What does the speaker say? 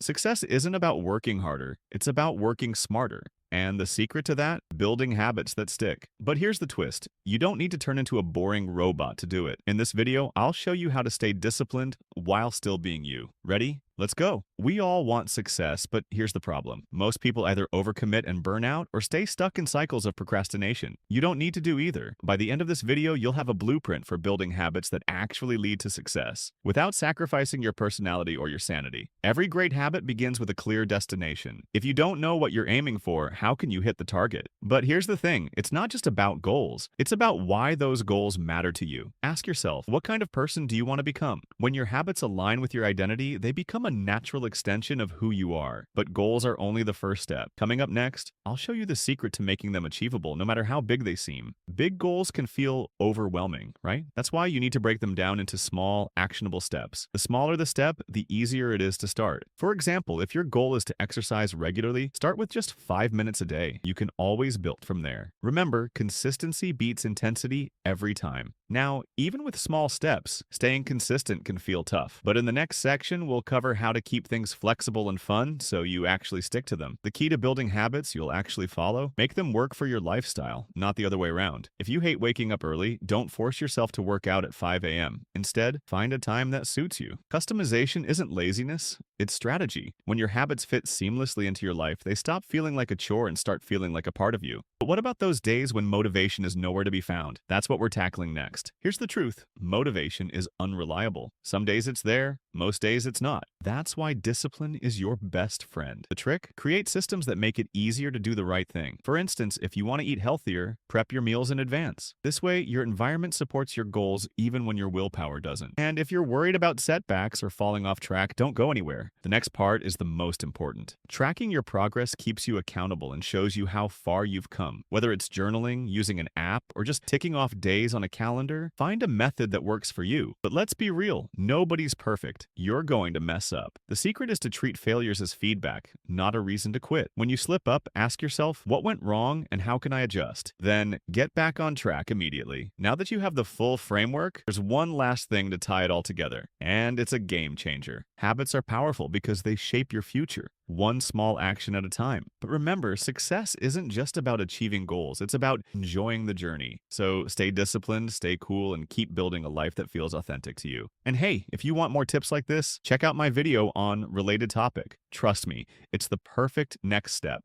Success isn't about working harder, it's about working smarter. And the secret to that? Building habits that stick. But here's the twist. You don't need to turn into a boring robot to do it. In this video, I'll show you how to stay disciplined while still being you. Ready? Let's go. We all want success, but here's the problem. Most people either overcommit and burn out or stay stuck in cycles of procrastination. You don't need to do either. By the end of this video, you'll have a blueprint for building habits that actually lead to success without sacrificing your personality or your sanity. Every great habit begins with a clear destination. If you don't know what you're aiming for, how can you hit the target? But here's the thing. It's not just about goals. It's about why those goals matter to you. Ask yourself, what kind of person do you want to become? When your habits align with your identity, they become a natural extension of who you are. But goals are only the first step. Coming up next, I'll show you the secret to making them achievable, no matter how big they seem. Big goals can feel overwhelming, right? That's why you need to break them down into small, actionable steps. The smaller the step, the easier it is to start. For example, if your goal is to exercise regularly, start with just 5 minutes a day. You can always build from there. Remember, consistency beats intensity every time. Now, even with small steps, staying consistent can feel tough. But in the next section, we'll cover how to keep things flexible and fun so you actually stick to them. The key to building habits you'll actually follow, make them work for your lifestyle, not the other way around. If you hate waking up early, don't force yourself to work out at 5 a.m. Instead, find a time that suits you. Customization isn't laziness, it's strategy. When your habits fit seamlessly into your life, they stop feeling like a chore and start feeling like a part of you. But what about those days when motivation is nowhere to be found? That's what we're tackling next. Here's the truth. Motivation is unreliable. Some days it's there, most days it's not. That's why discipline is your best friend. The trick? Create systems that make it easier to do the right thing. For instance, if you want to eat healthier, prep your meals in advance. This way, your environment supports your goals even when your willpower doesn't. And if you're worried about setbacks or falling off track, don't go anywhere. The next part is the most important. Tracking your progress keeps you accountable and shows you how far you've come. Whether it's journaling, using an app, or just ticking off days on a calendar, find a method that works for you. But let's be real, nobody's perfect. You're going to mess up. The secret is to treat failures as feedback, not a reason to quit. When you slip up, ask yourself, what went wrong and how can I adjust? Then get back on track immediately. Now that you have the full framework, there's one last thing to tie it all together, and it's a game changer. Habits are powerful because they shape your future, one small action at a time. But remember, success isn't just about achieving goals, it's about enjoying the journey. So stay disciplined, stay cool, and keep building a life that feels authentic to you. And hey, if you want more tips like this, check out my video on related topic. Trust me, it's the perfect next step.